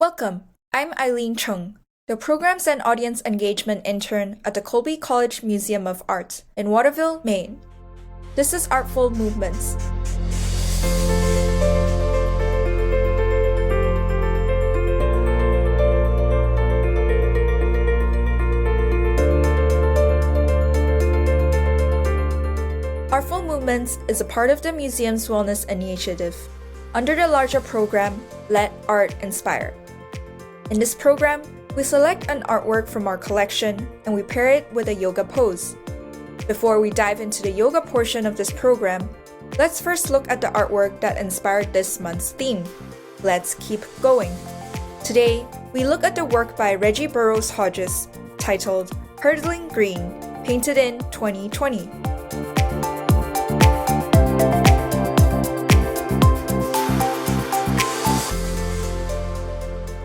Welcome, I'm Eileen Chung, the Programs and Audience Engagement Intern at the Colby Museum of Art in Waterville, Maine. This is Artful Movements. Artful Movements is a part of the museum's wellness initiative, under the larger program, Let Art Inspire. In this program, we select an artwork from our collection and we pair it with a yoga pose. Before we dive into the yoga portion of this program, let's first look at the artwork that inspired this month's theme. Let's keep going. Today, we look at the work by Reggie Burrows Hodges, titled Hurdling Green, painted in 2020.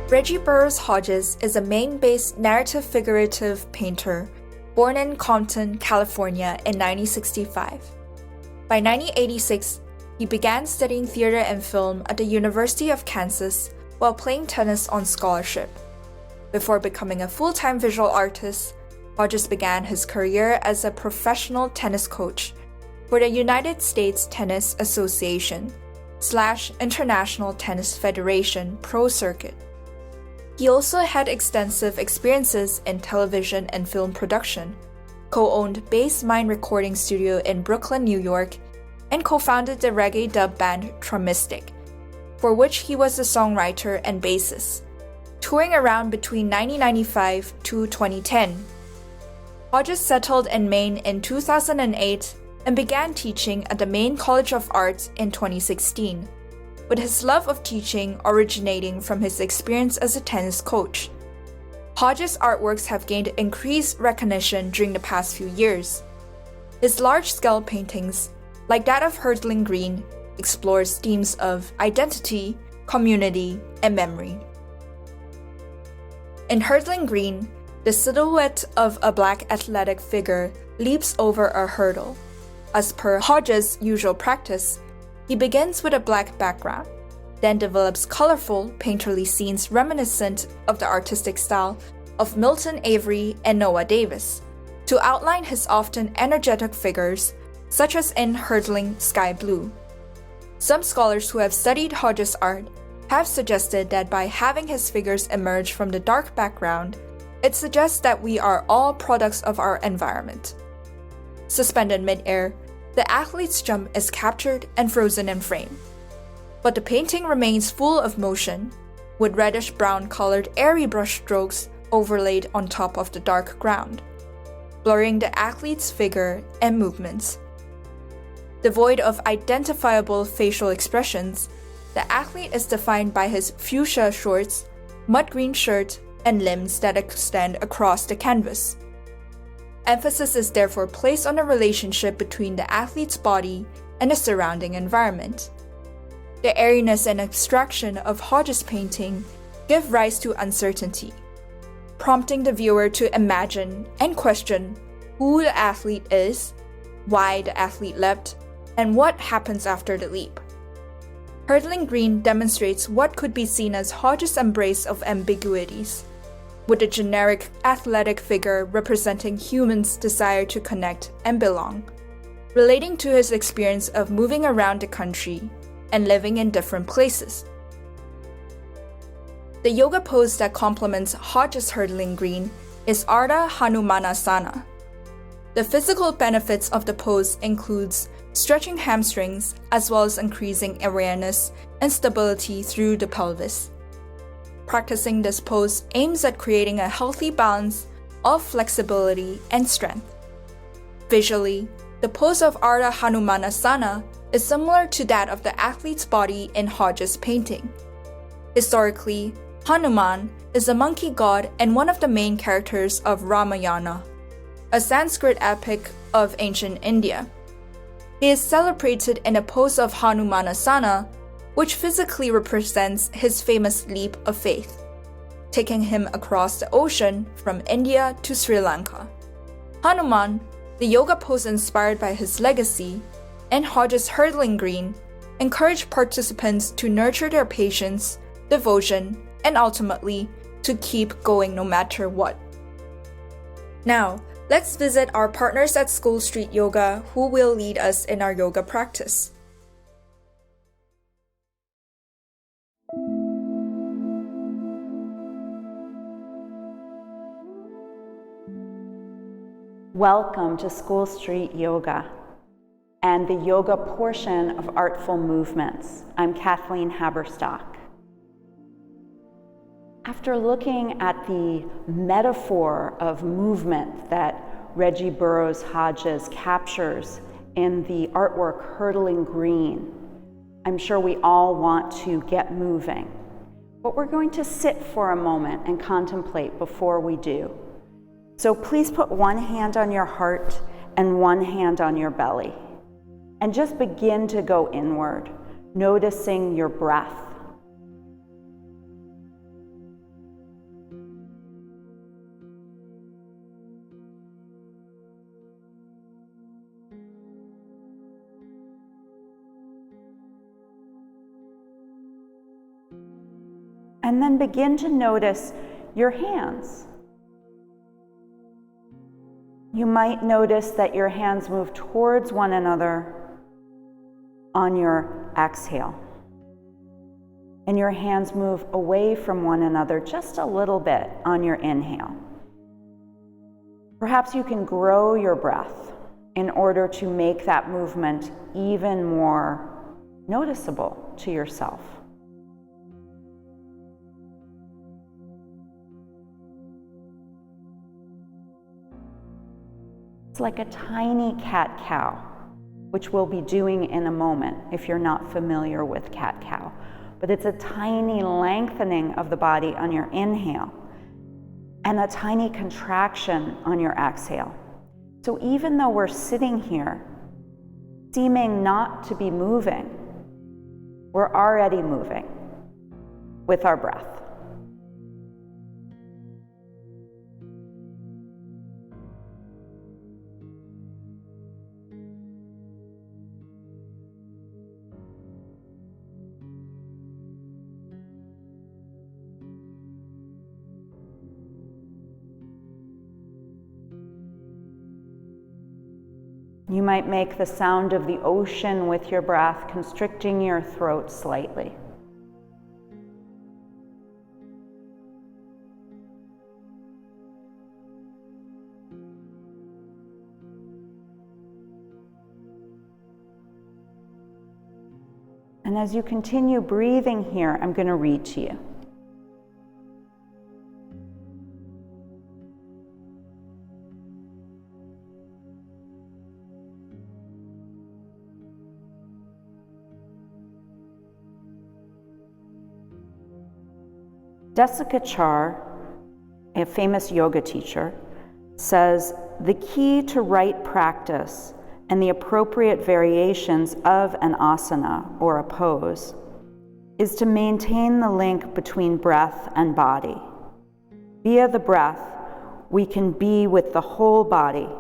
Reggie Burrows Hodges is a Maine-based narrative-figurative painter born in Compton, California in 1965. By 1986, he began studying theater and film at the University of Kansas while playing tennis on scholarship. Before becoming a full-time visual artist, Hodges began his career as a professional tennis coach for the United States Tennis Association / International Tennis Federation Pro Circuit. He also had extensive experiences in television and film production, co-owned Bass Mind Recording Studio in Brooklyn, New York, and co-founded the reggae dub band Tromistic, for which he was the songwriter and bassist, touring around between 1995 to 2010. Hodges settled in Maine in 2008 and began teaching at the Maine College of Arts in 2016. With his love of teaching originating from his experience as a tennis coach. Hodges' artworks have gained increased recognition during the past few years. His large-scale paintings, like that of Hurdling Green, explores themes of identity, community, and memory. In Hurdling Green, the silhouette of a black athletic figure leaps over a hurdle. As per Hodges' usual practice, he begins with a black background, then develops colorful, painterly scenes reminiscent of the artistic style of Milton Avery and Noah Davis, to outline his often energetic figures, such as in Hurdling Sky Blue. Some scholars who have studied Hodges' art have suggested that by having his figures emerge from the dark background, it suggests that we are all products of our environment. Suspended mid-air, the athlete's jump is captured and frozen in frame. But the painting remains full of motion, with reddish-brown colored airy brush strokes overlaid on top of the dark ground, blurring the athlete's figure and movements. Devoid of identifiable facial expressions, the athlete is defined by his fuchsia shorts, mud green shirt, and limbs that extend across the canvas. Emphasis is therefore placed on the relationship between the athlete's body and the surrounding environment. The airiness and abstraction of Hodges' painting give rise to uncertainty, prompting the viewer to imagine and question who the athlete is, why the athlete leapt, and what happens after the leap. Hurdling Green demonstrates what could be seen as Hodges' embrace of ambiguities, with the generic athletic figure representing humans' desire to connect and belong, relating to his experience of moving around the country and living in different places. The yoga pose that complements Hodges' Hurdling Green is Arda Hanumanasana. The physical benefits of the pose includes stretching hamstrings as well as increasing awareness and stability through the pelvis. Practicing this pose aims at creating a healthy balance of flexibility and strength. Visually, the pose of Arda Hanumanasana is similar to that of the athlete's body in Hodges' painting. Historically, Hanuman is a monkey god and one of the main characters of Ramayana, a Sanskrit epic of ancient India. He is celebrated in a pose of Hanumanasana, which physically represents his famous leap of faith, taking him across the ocean from India to Sri Lanka. Hanuman, the yoga pose inspired by his legacy, and Hodges' Hurdling Green encourage participants to nurture their patience, devotion, and ultimately, to keep going no matter what. Now, let's visit our partners at School Street Yoga who will lead us in our yoga practice. Welcome to School Street Yoga and the yoga portion of Artful Movements. I'm Kathleen Haberstock. After looking at the metaphor of movement that Reggie Burrows Hodges captures in the artwork Hurtling Green, I'm sure we all want to get moving. But we're going to sit for a moment and contemplate before we do. So please put one hand on your heart and one hand on your belly. And just begin to go inward, noticing your breath. And then begin to notice your hands. You might notice that your hands move towards one another on your exhale. And your hands move away from one another just a little bit on your inhale. Perhaps you can grow your breath in order to make that movement even more noticeable to yourself. It's like a tiny cat-cow, which we'll be doing in a moment if you're not familiar with cat-cow. But it's a tiny lengthening of the body on your inhale and a tiny contraction on your exhale. So even though we're sitting here, seeming not to be moving, we're already moving with our breath. You might make the sound of the ocean with your breath, constricting your throat slightly. And as you continue breathing here, I'm going to read to you. Desikachar, a famous yoga teacher, says the key to right practice and the appropriate variations of an asana or a pose is to maintain the link between breath and body. Via the breath, we can be with the whole body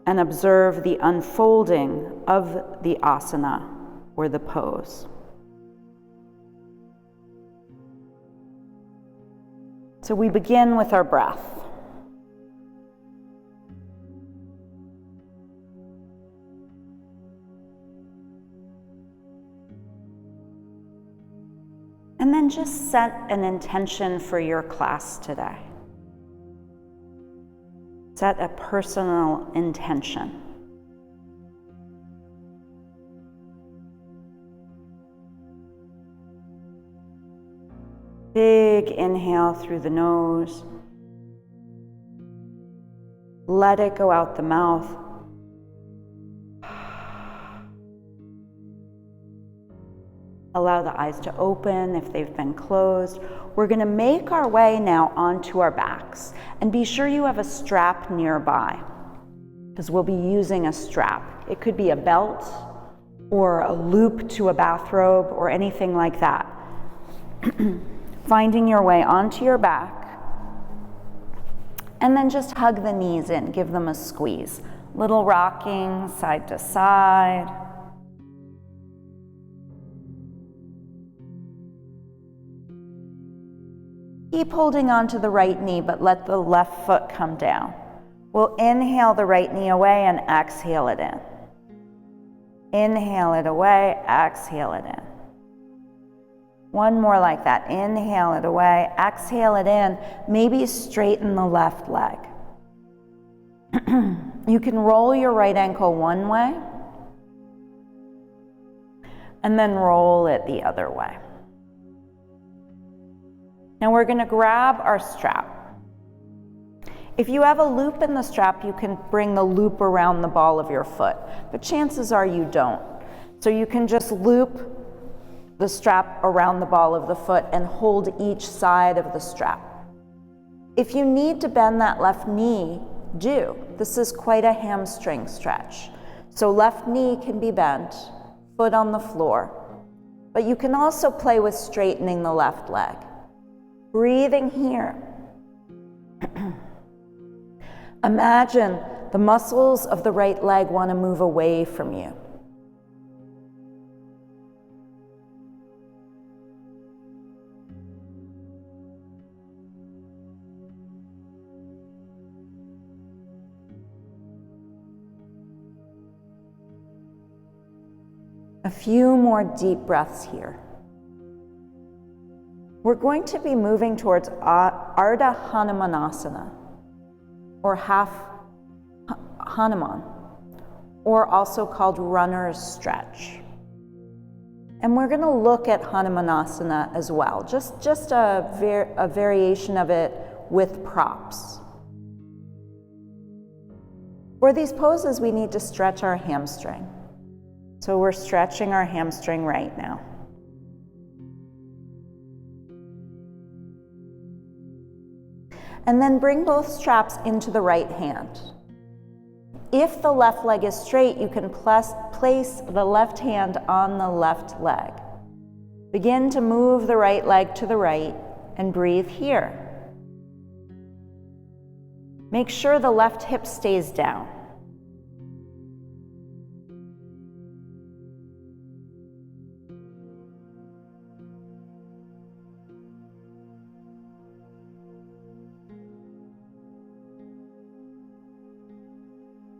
and observe the unfolding of the asana or the pose. So we begin with our breath. And then just set an intention for your class today. Set a personal intention. Big inhale through the nose. Let it go out the mouth. Allow the eyes to open if they've been closed. We're going to make our way now onto our backs. And be sure you have a strap nearby, because we'll be using a strap. It could be a belt or a loop to a bathrobe or anything like that. Finding your way onto your back, and then just hug the knees in, give them a squeeze. Little rocking side to side. Keep holding on to the right knee, but let the left foot come down. We'll inhale the right knee away and exhale it in. Inhale it away, exhale it in. One more like that. Inhale it away, exhale it in. Maybe straighten the left leg. You can roll your right ankle one way and then roll it the other way. Now we're going to grab our strap. If you have a loop in the strap, you can bring the loop around the ball of your foot, but chances are you don't. So you can just loop the strap around the ball of the foot and hold each side of the strap. If you need to bend that left knee, do. This is quite a hamstring stretch. So left knee can be bent, foot on the floor, but you can also play with straightening the left leg. Breathing here. Imagine the muscles of the right leg want to move away from you. A few more deep breaths here. We're going to be moving towards Arda Hanumanasana, or half Hanuman, or also called runner's stretch. And we're going to look at Hanamanasana as well, just a variation of it with props. For these poses, we need to stretch our hamstring. So we're stretching our hamstring right now. And then bring both straps into the right hand. If the left leg is straight, you can place the left hand on the left leg. Begin to move the right leg to the right and breathe here. Make sure the left hip stays down.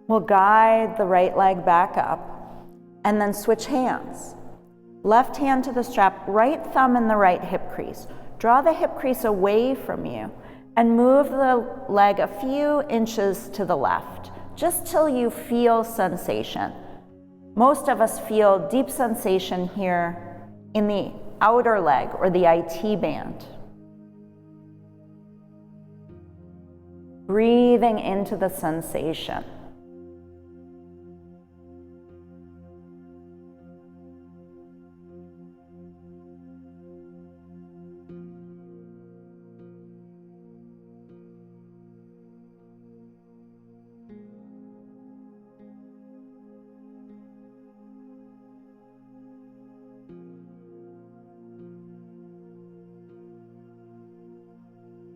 We'll guide the right leg back up and then switch hands. Left hand to the strap, right thumb in the right hip crease. Draw the hip crease away from you and move the leg a few inches to the left, just till you feel sensation. Most of us feel deep sensation here in the outer leg or the IT band. Breathing into the sensation.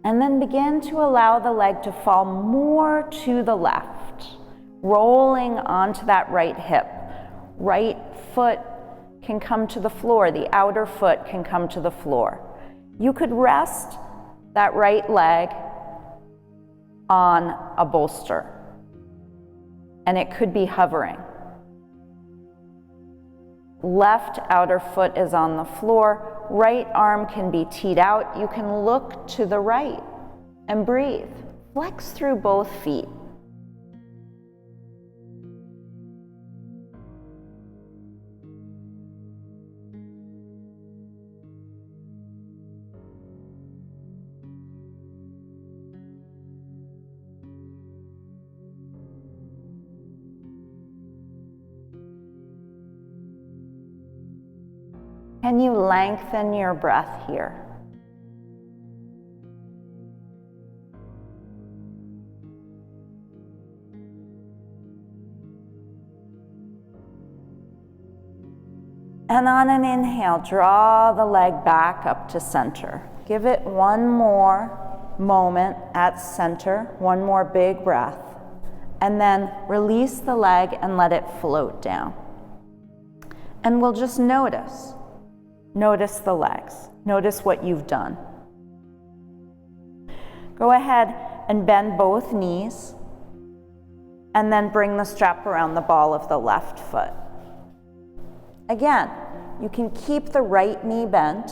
And then begin to allow the leg to fall more to the left, rolling onto that right hip. Right foot can come to the floor, the outer foot can come to the floor. You could rest that right leg on a bolster, and it could be hovering. Left outer foot is on the floor. Right arm can be teed out. You can look to the right and breathe. Flex through both feet. Can you lengthen your breath here? And on an inhale, draw the leg back up to center. Give it one more moment at center, one more big breath, and then release the leg and let it float down. And we'll just notice. Notice the legs. Notice what you've done. Go ahead and bend both knees, and then bring the strap around the ball of the left foot. Again, you can keep the right knee bent,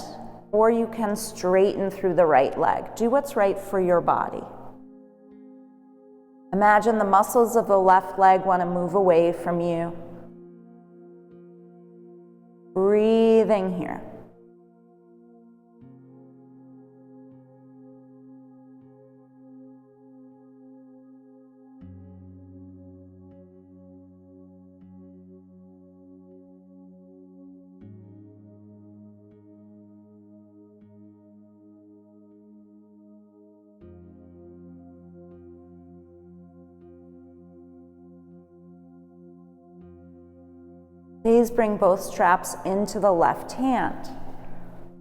or you can straighten through the right leg. Do what's right for your body. Imagine the muscles of the left leg want to move away from you. Breathing here. Please bring both straps into the left hand.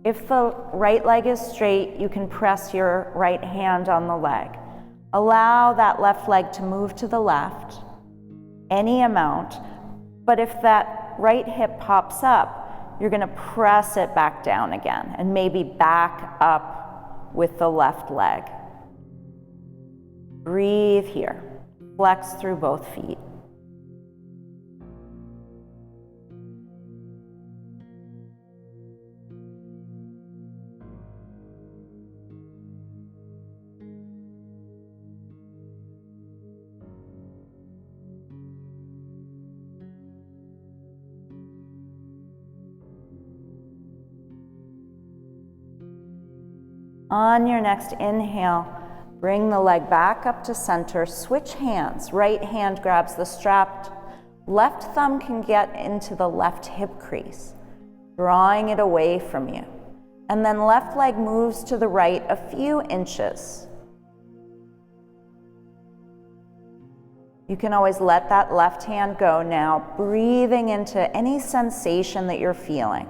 If the right leg is straight, you can press your right hand on the leg. Allow that left leg to move to the left, any amount, but if that right hip pops up, you're gonna press it back down again and maybe back up with the left leg. Breathe here. Flex through both feet. On your next inhale, bring the leg back up to center, switch hands. Right hand grabs the strap, left thumb can get into the left hip crease, drawing it away from you. And then left leg moves to the right a few inches. You can always let that left hand go now, breathing into any sensation that you're feeling.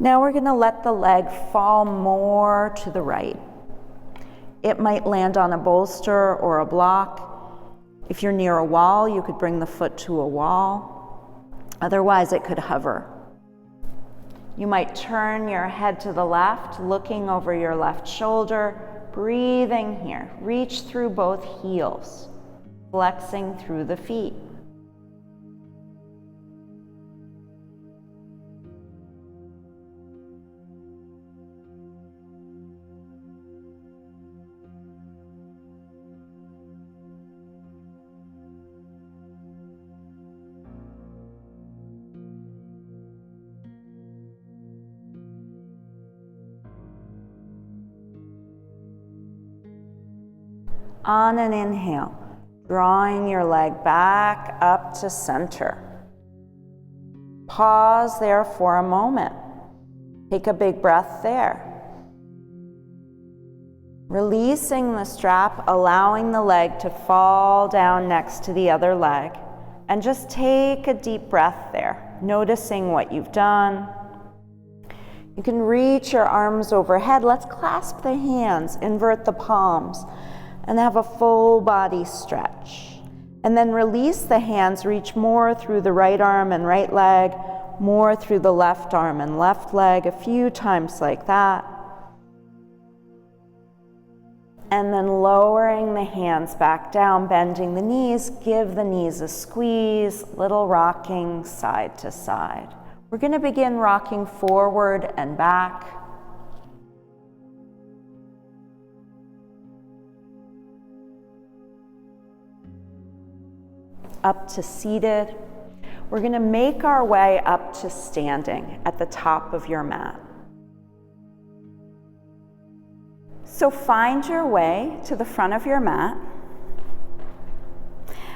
Now we're going to let the leg fall more to the right. It might land on a bolster or a block. If you're near a wall, you could bring the foot to a wall. Otherwise, it could hover. You might turn your head to the left, looking over your left shoulder, breathing here. Reach through both heels, flexing through the feet. On an inhale, drawing your leg back up to center. Pause there for a moment. Take a big breath there. Releasing the strap, allowing the leg to fall down next to the other leg. And just take a deep breath there, noticing what you've done. You can reach your arms overhead. Let's clasp the hands, invert the palms, and have a full body stretch. And then release the hands, reach more through the right arm and right leg, more through the left arm and left leg, a few times like that. And then lowering the hands back down, bending the knees, give the knees a squeeze, little rocking side to side. We're going to begin rocking forward and back. Up to seated. We're going to make our way up to standing at the top of your mat. So find your way to the front of your mat.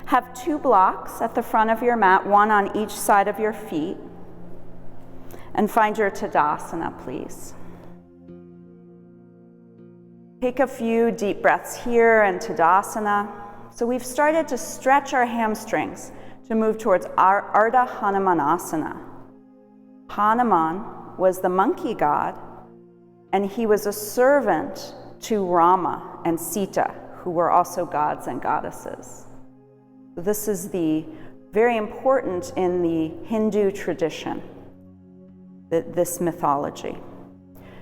Have 2 blocks at the front of your mat, one on each side of your feet. And find your Tadasana, please. Take a few deep breaths here in Tadasana. So we've started to stretch our hamstrings to move towards Arda Hanumanasana. Hanuman was the monkey god, and he was a servant to Rama and Sita, who were also gods and goddesses. This is very important in the Hindu tradition, this mythology.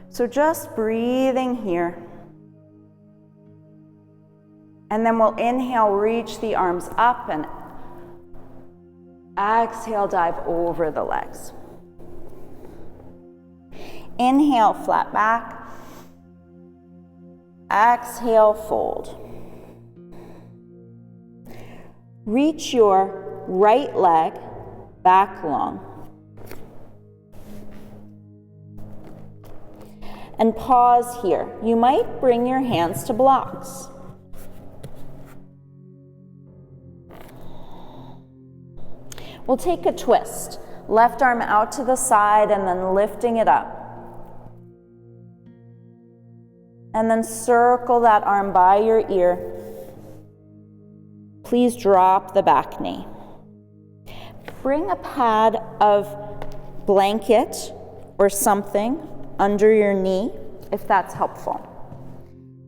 So just breathing here. And then we'll inhale, reach the arms up, and exhale, dive over the legs. Inhale, flat back. Exhale, fold. Reach your right leg back long. And pause here. You might bring your hands to blocks. We'll take a twist. Left arm out to the side and then lifting it up. And then circle that arm by your ear. Please drop the back knee. Bring a pad of blanket or something under your knee, if that's helpful.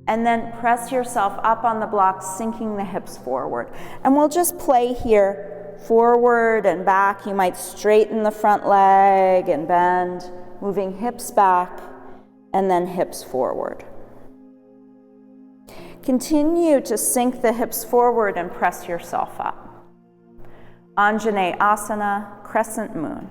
And then press yourself up on the blocks, sinking the hips forward. And we'll just play here. Forward and back. You might straighten the front leg and bend, moving hips back and then hips forward. Continue to sink the hips forward and press yourself up. Asana, crescent moon.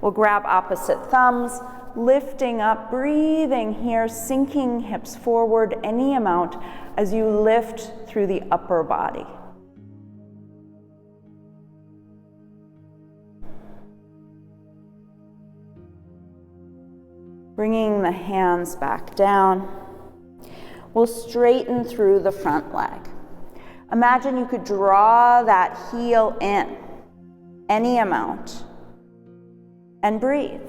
We'll grab opposite thumbs, lifting up, breathing here, sinking hips forward any amount as you lift through the upper body. Bringing the hands back down. We'll straighten through the front leg. Imagine you could draw that heel in, any amount, and breathe.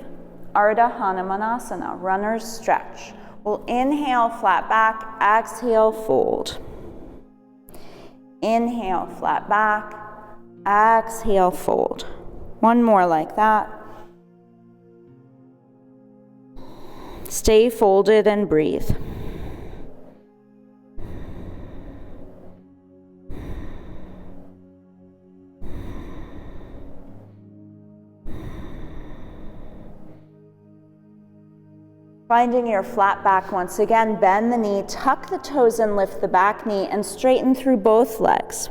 Arda Hanumanasana, runner's stretch. We'll inhale, flat back, exhale, fold. Inhale, flat back, exhale, fold. One more like that. Stay folded and breathe. Finding your flat back once again, bend the knee, tuck the toes and lift the back knee and straighten through both legs.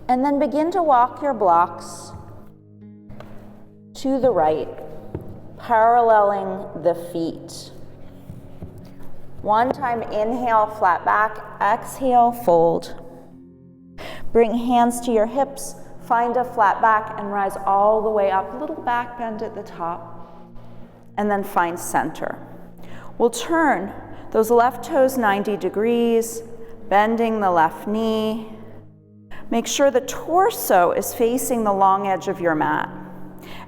And then begin to walk your blocks to the right, paralleling the feet. One time, inhale, flat back, exhale, fold. Bring hands to your hips, find a flat back and rise all the way up, a little back bend at the top, and then find center. We'll turn those left toes 90 degrees, bending the left knee. Make sure the torso is facing the long edge of your mat.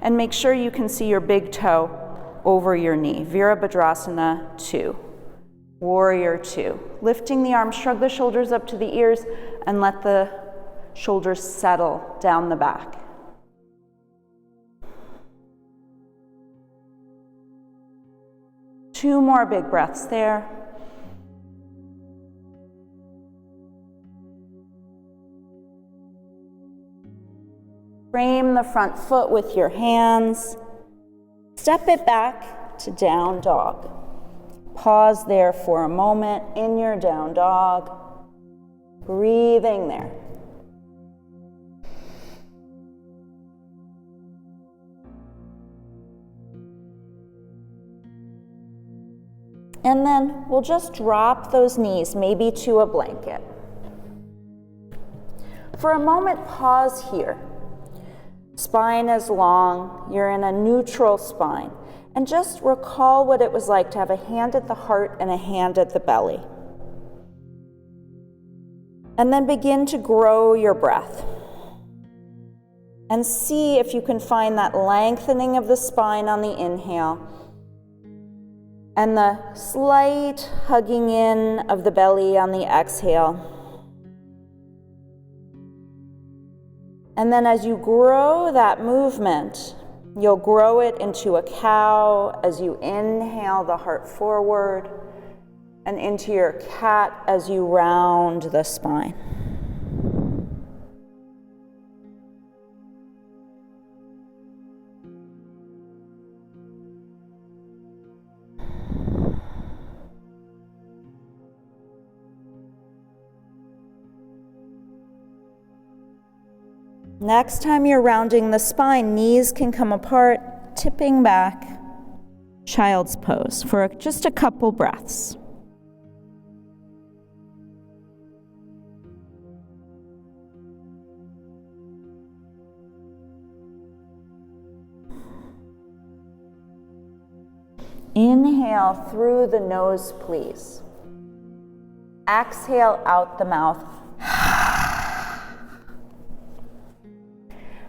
And make sure you can see your big toe over your knee. Virabhadrasana 2. Warrior 2. Lifting the arms, shrug the shoulders up to the ears, and let the shoulders settle down the back. Two more big breaths there. Frame the front foot with your hands. Step it back to down dog. Pause there for a moment in your down dog. Breathing there. And then we'll just drop those knees, maybe to a blanket. For a moment, pause here. Spine is long, you're in a neutral spine. And just recall what it was like to have a hand at the heart and a hand at the belly. And then begin to grow your breath. And see if you can find that lengthening of the spine on the inhale and the slight hugging in of the belly on the exhale. And then as you grow that movement, you'll grow it into a cow as you inhale the heart forward, and into your cat as you round the spine. Next time you're rounding the spine, knees can come apart, tipping back, child's pose for just a couple breaths. Inhale through the nose, please. Exhale out the mouth.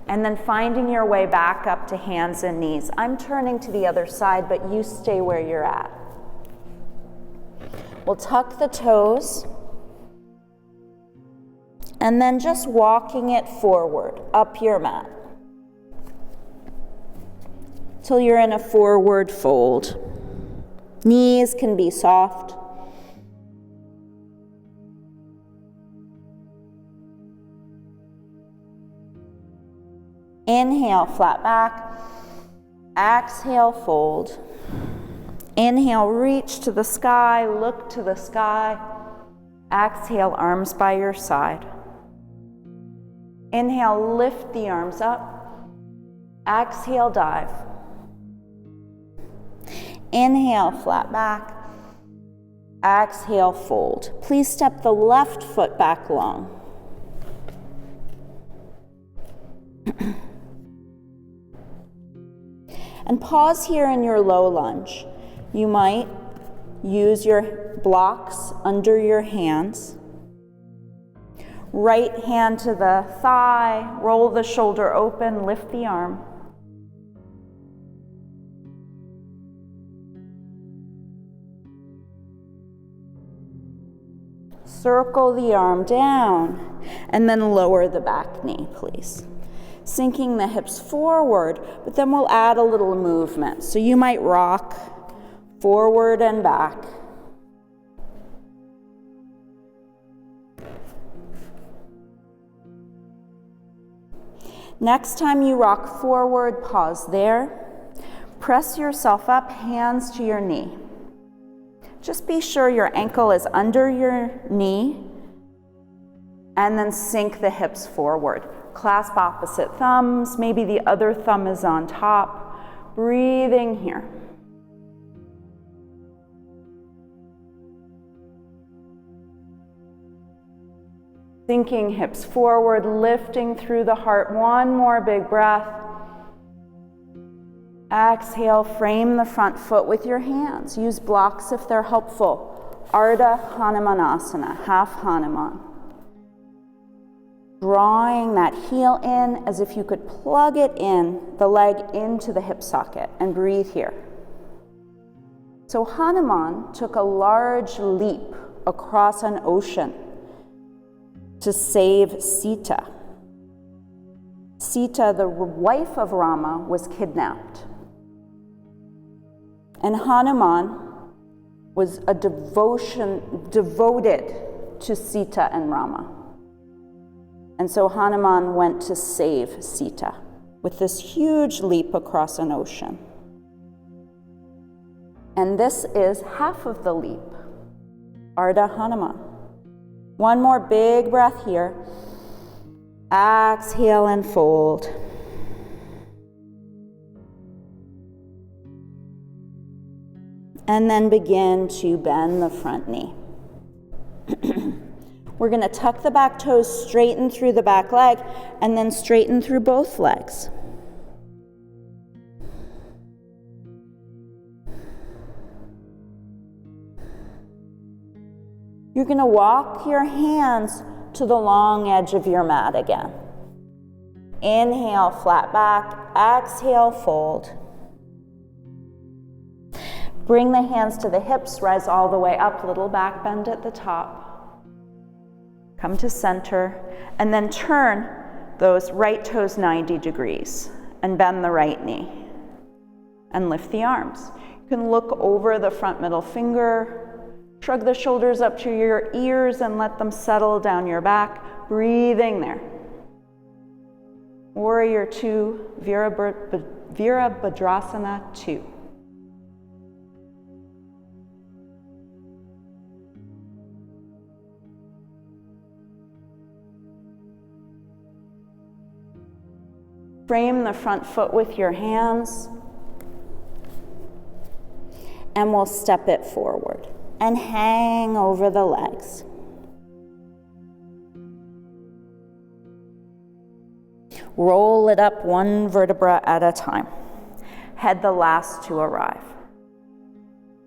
And then finding your way back up to hands and knees. I'm turning to the other side, but you stay where you're at. We'll tuck the toes. And then just walking it forward, up your mat. Till you're in a forward fold. Knees can be soft. Inhale, flat back. Exhale, fold. Inhale, reach to the sky, look to the sky. Exhale, arms by your side. Inhale, lift the arms up. Exhale, dive. Inhale, flat back. Exhale, fold. Please step the left foot back long. And pause here in your low lunge. You might use your blocks under your hands. Right hand to the thigh, roll the shoulder open, lift the arm. Circle the arm down, and then lower the back knee, please. Sinking the hips forward, but then we'll add a little movement. So you might rock forward and back. Next time you rock forward, pause there. Press yourself up, hands to your knee. Just be sure your ankle is under your knee, and then sink the hips forward. Clasp opposite thumbs, maybe the other thumb is on top. Breathing here. Sinking hips forward, lifting through the heart. One more big breath. Exhale, frame the front foot with your hands. Use blocks if they're helpful. Arda Hanumanasana, half Hanuman. Drawing that heel in as if you could plug it in, the leg into the hip socket, and breathe here. So Hanuman took a large leap across an ocean to save Sita. Sita, the wife of Rama, was kidnapped. And Hanuman was devoted to Sita and Rama. And so Hanuman went to save Sita with this huge leap across an ocean. And this is half of the leap, Arda Hanuman. One more big breath here. Exhale and fold. And then begin to bend the front knee. We're going to tuck the back toes, straighten through the back leg, and then straighten through both legs. You're going to walk your hands to the long edge of your mat again. Inhale, flat back. Exhale, fold. Bring the hands to the hips, rise all the way up, little back bend at the top. Come to center, and then turn those right toes 90 degrees and bend the right knee. And lift the arms. You can look over the front middle finger, shrug the shoulders up to your ears and let them settle down your back, breathing there. Warrior 2, Virabhadrasana 2. Frame the front foot with your hands, and we'll step it forward and hang over the legs. Roll it up one vertebra at a time. Head the last to arrive.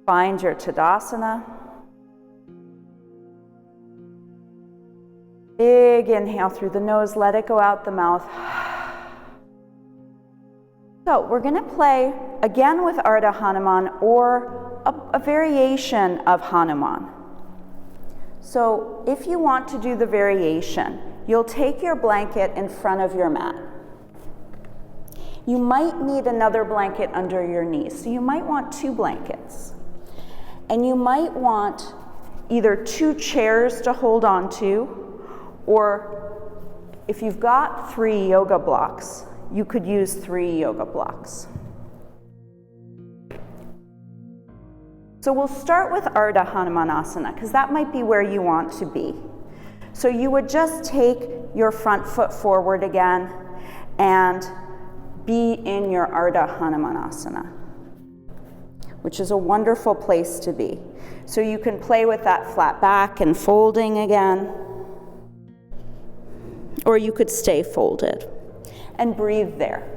Find your Tadasana. Big inhale through the nose, let it go out the mouth. So we're going to play again with Arda Hanuman or a variation of Hanuman. So if you want to do the variation, you'll take your blanket in front of your mat. You might need another blanket under your knees, so you might want 2 blankets. And you might want either 2 chairs to hold on to, or if you've got 3 yoga blocks, you could use 3 yoga blocks. So we'll start with Arda Hanumanasana, because that might be where you want to be. So you would just take your front foot forward again and be in your Arda Hanumanasana, which is a wonderful place to be. So you can play with that flat back and folding again, or you could stay folded and breathe there.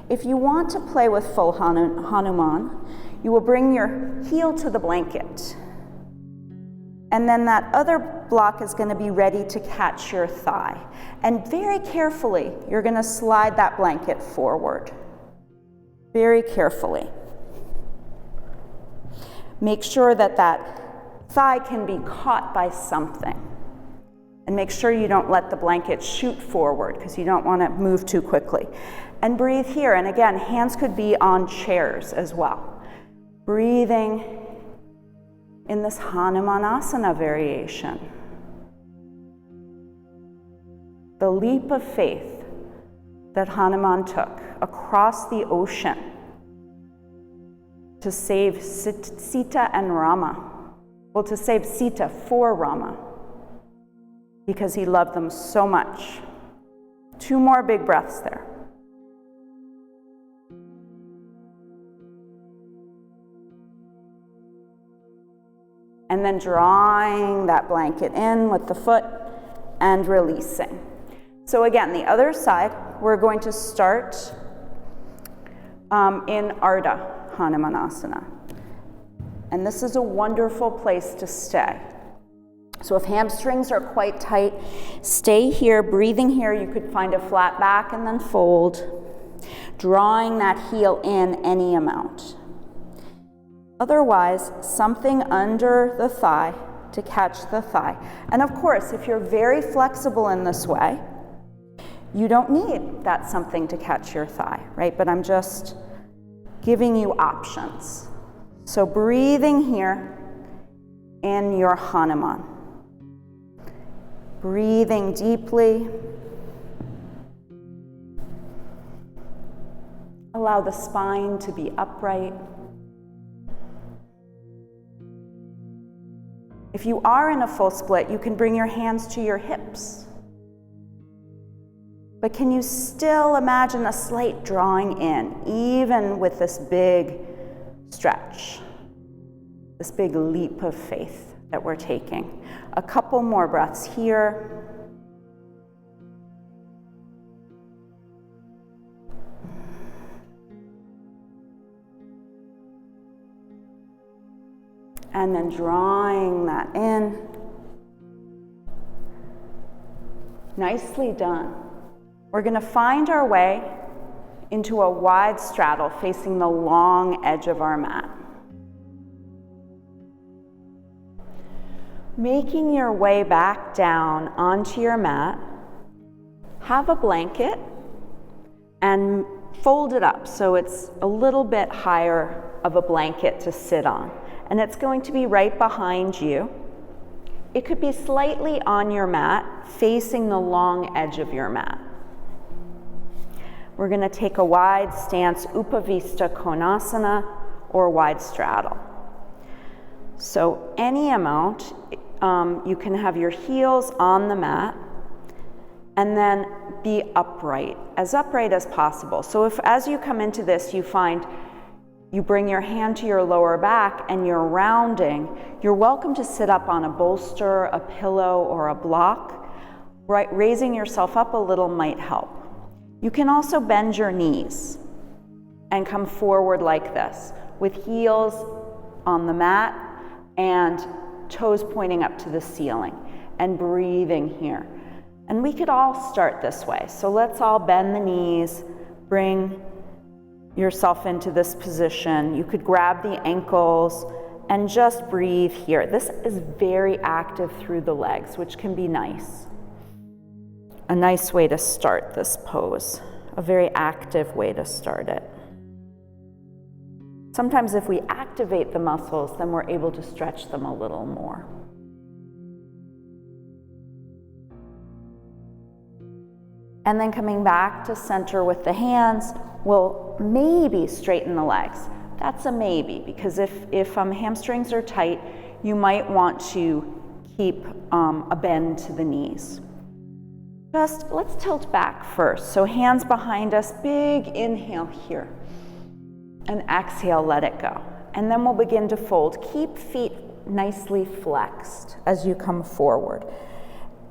If you want to play with full Hanuman, you will bring your heel to the blanket. And then that other block is going to be ready to catch your thigh. And very carefully, you're going to slide that blanket forward. Very carefully. Make sure that that thigh can be caught by something. And make sure you don't let the blanket shoot forward because you don't want to move too quickly. And breathe here. And again, hands could be on chairs as well. Breathing in this Hanumanasana variation. The leap of faith that Hanuman took across the ocean to save Sita and Rama. Well, to save Sita for Rama, because he loved them so much. 2 more big breaths there. And then drawing that blanket in with the foot and releasing. So again, the other side, we're going to start in Arda Hanumanasana. And this is a wonderful place to stay. So if hamstrings are quite tight, stay here, breathing here. You could find a flat back and then fold, drawing that heel in any amount. Otherwise, something under the thigh to catch the thigh. And of course, if you're very flexible in this way, you don't need that something to catch your thigh, right? But I'm just giving you options. So breathing here in your Hanuman. Breathing deeply. Allow the spine to be upright. If you are in a full split, you can bring your hands to your hips. But can you still imagine a slight drawing in, even with this big stretch, this big leap of faith that we're taking? A couple more breaths here. And then drawing that in. Nicely done. We're going to find our way into a wide straddle facing the long edge of our mat. Making your way back down onto your mat, have a blanket and fold it up so it's a little bit higher of a blanket to sit on. And it's going to be right behind you. It could be slightly on your mat, facing the long edge of your mat. We're going to take a wide stance, Upavista Konasana, or wide straddle. So any amount, you can have your heels on the mat and then be upright as possible. So if as you come into this, you find you bring your hand to your lower back and you're rounding, you're welcome to sit up on a bolster, a pillow, or a block. Right, raising yourself up a little might help. You can also bend your knees and come forward like this, with heels on the mat and toes pointing up to the ceiling, and breathing here. And we could all start this way. So let's all bend the knees, bring yourself into this position. You could grab the ankles and just breathe here. This is very active through the legs, which can be nice. A nice way to start this pose, a very active way to start it. Sometimes if we activate the muscles, then we're able to stretch them a little more. And then coming back to center with the hands, we'll maybe straighten the legs. That's a maybe, because if hamstrings are tight, you might want to keep a bend to the knees. Just let's tilt back first. So hands behind us, big inhale here. And exhale, let it go. And then we'll begin to fold. Keep feet nicely flexed as you come forward.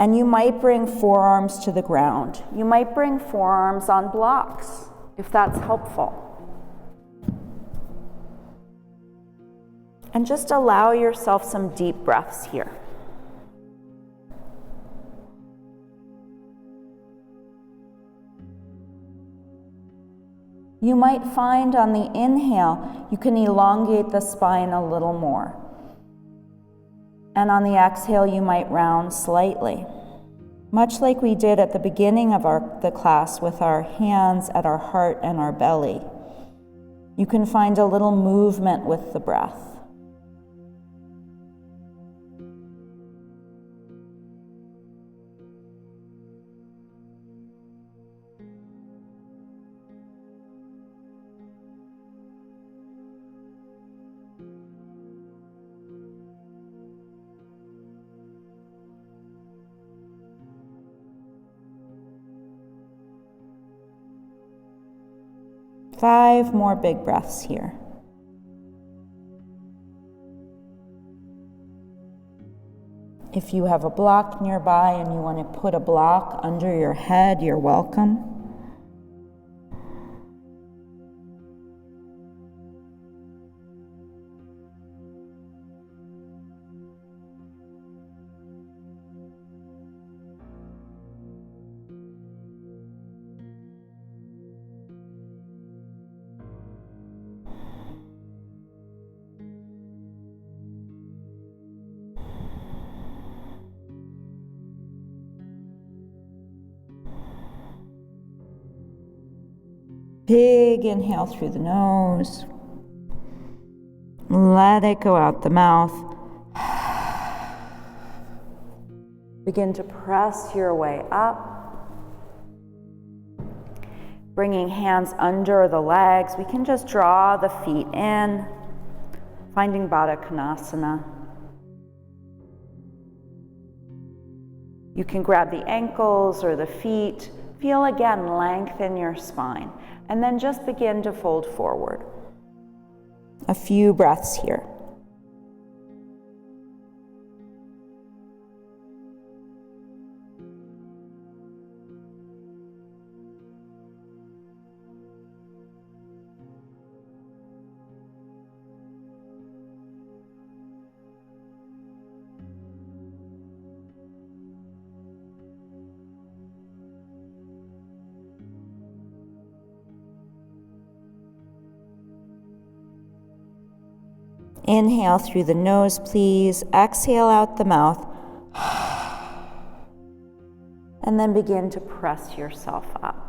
And you might bring forearms to the ground. You might bring forearms on blocks, if that's helpful. And just allow yourself some deep breaths here. You might find on the inhale, you can elongate the spine a little more. And on the exhale, you might round slightly. Much like we did at the beginning of the class with our hands at our heart and our belly. You can find a little movement with the breath. Five more big breaths here. If you have a block nearby and you want to put a block under your head, you're welcome. Big inhale through the nose. Let it go out the mouth. Begin to press your way up. Bringing hands under the legs. We can just draw the feet in. Finding Badaknasana. You can grab the ankles or the feet. Feel again, lengthen your spine. And then just begin to fold forward. A few breaths here. Inhale through the nose, please. Exhale out the mouth. And then begin to press yourself up.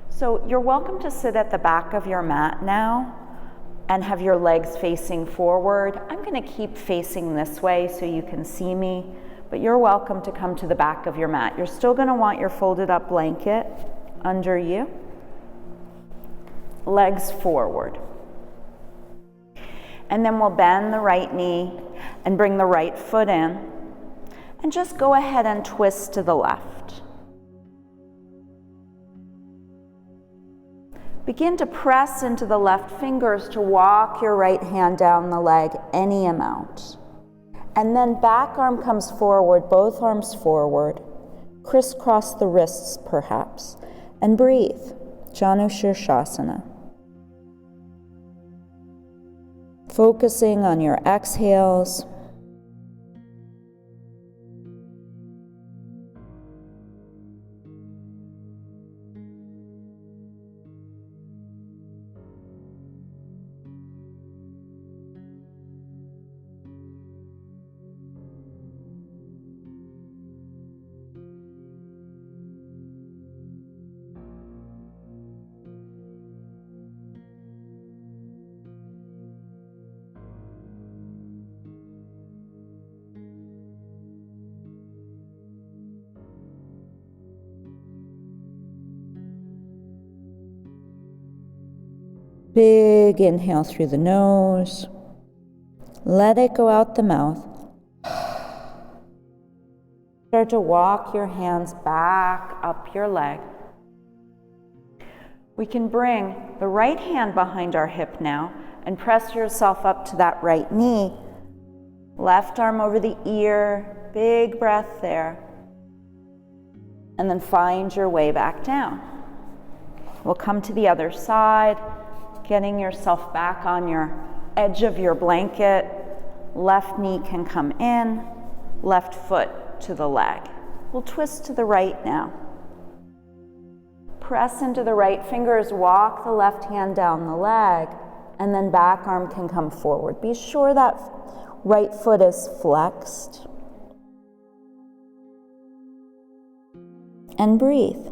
So you're welcome to sit at the back of your mat now and have your legs facing forward. I'm going to keep facing this way so you can see me, but you're welcome to come to the back of your mat. You're still going to want your folded up blanket under you. Legs forward. And then we'll bend the right knee and bring the right foot in. And just go ahead and twist to the left. Begin to press into the left fingers to walk your right hand down the leg any amount. And then back arm comes forward, both arms forward. Crisscross the wrists perhaps. And breathe. Janu Shirshasana. Focusing on your exhales. Big inhale through the nose. Let it go out the mouth. Start to walk your hands back up your leg. We can bring the right hand behind our hip now and press yourself up to that right knee. Left arm over the ear. Big breath there. And then find your way back down. We'll come to the other side. Getting yourself back on your edge of your blanket. Left knee can come in, left foot to the leg. We'll twist to the right now. Press into the right fingers, walk the left hand down the leg, and then back arm can come forward. Be sure that right foot is flexed. And breathe.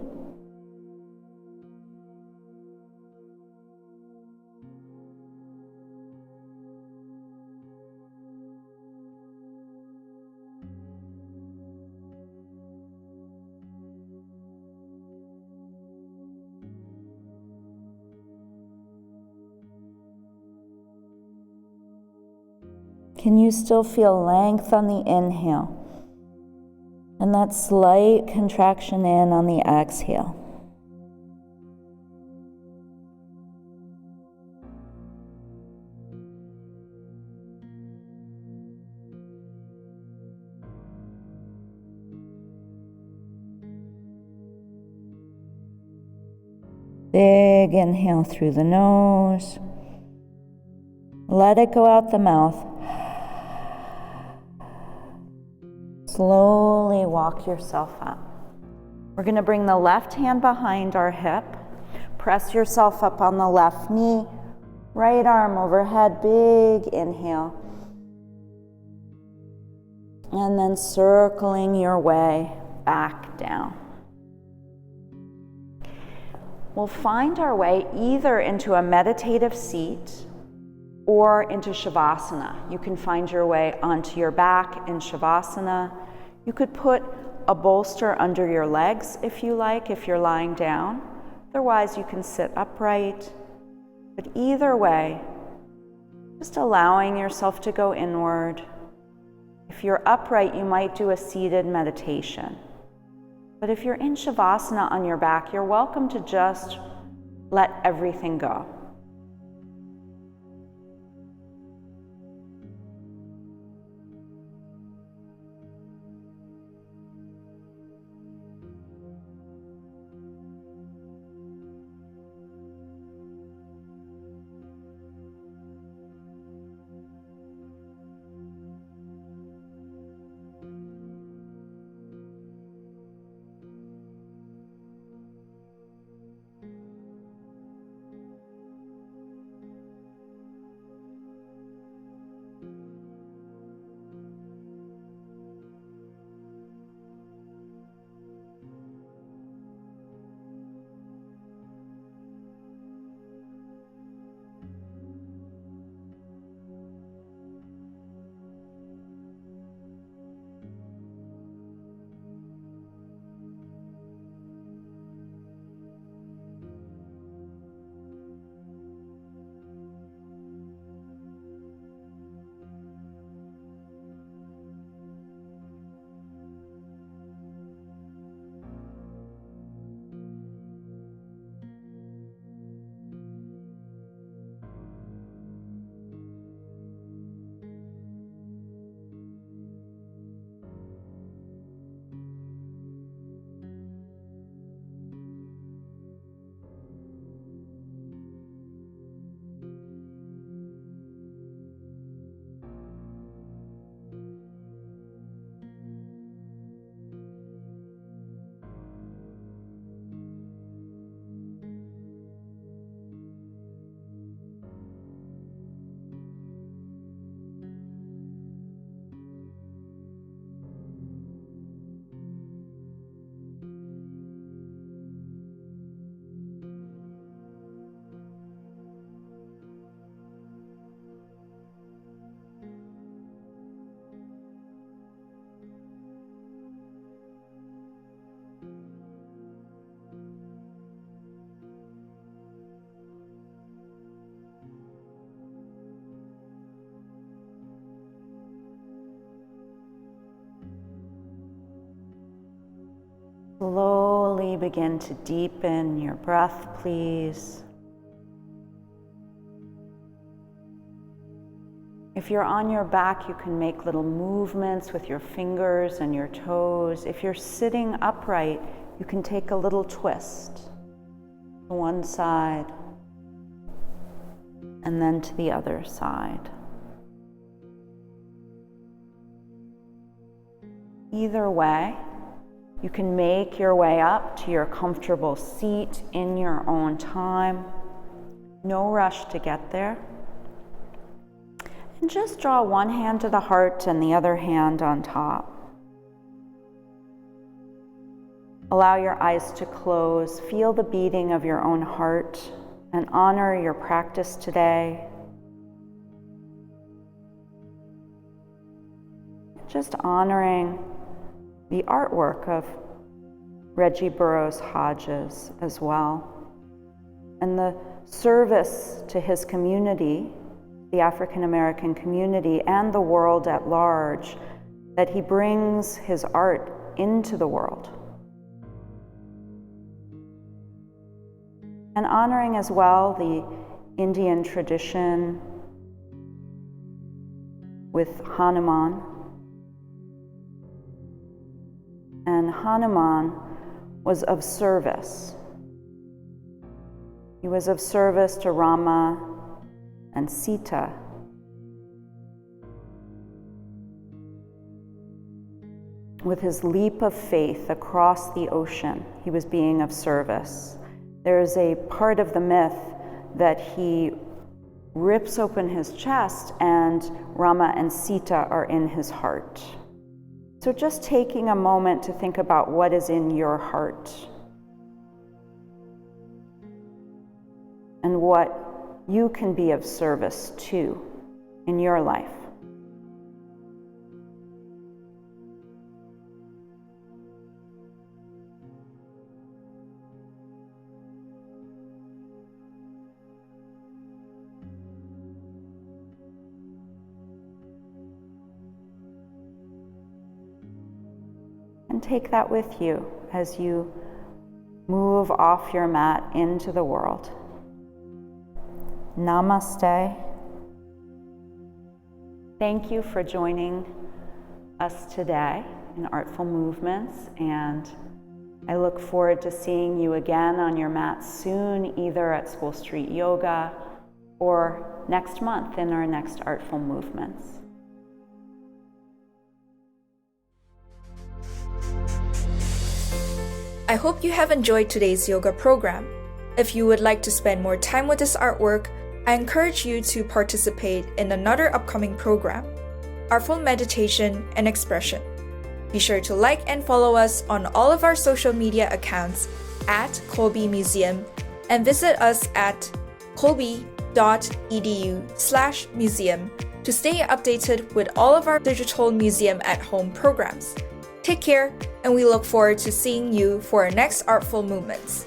Can you still feel length on the inhale? And that slight contraction in on the exhale. Big inhale through the nose. Let it go out the mouth. Slowly walk yourself up. We're going to bring the left hand behind our hip. Press yourself up on the left knee. Right arm overhead, big inhale. And then circling your way back down. We'll find our way either into a meditative seat or into Shavasana. You can find your way onto your back in Shavasana. You could put a bolster under your legs if you like, if you're lying down. Otherwise, you can sit upright. But either way, just allowing yourself to go inward. If you're upright, you might do a seated meditation. But if you're in Shavasana on your back, you're welcome to just let everything go. Slowly begin to deepen your breath, please. If you're on your back, you can make little movements with your fingers and your toes. If you're sitting upright, you can take a little twist to one side and then to the other side. Either way, you can make your way up to your comfortable seat in your own time. No rush to get there. And just draw one hand to the heart and the other hand on top. Allow your eyes to close. Feel the beating of your own heart and honor your practice today. Just honoring the artwork of Reggie Burrows Hodges as well, and the service to his community, the African American community, and the world at large, that he brings his art into the world. And honoring as well the Indian tradition with Hanuman. And Hanuman was of service. He was of service to Rama and Sita. With his leap of faith across the ocean, he was being of service. There's a part of the myth that he rips open his chest and Rama and Sita are in his heart. So just taking a moment to think about what is in your heart and what you can be of service to in your life. And take that with you as you move off your mat into the world. Namaste. Thank you for joining us today in Artful Movements, and I look forward to seeing you again on your mat soon, either at School Street Yoga or next month in our next Artful Movements. I hope you have enjoyed today's yoga program. If you would like to spend more time with this artwork, I encourage you to participate in another upcoming program, Artful Meditation and Expression. Be sure to like and follow us on all of our social media accounts at Colby Museum and visit us at colby.edu/museum to stay updated with all of our digital museum at home programs. Take care, and we look forward to seeing you for our next Artful Movements.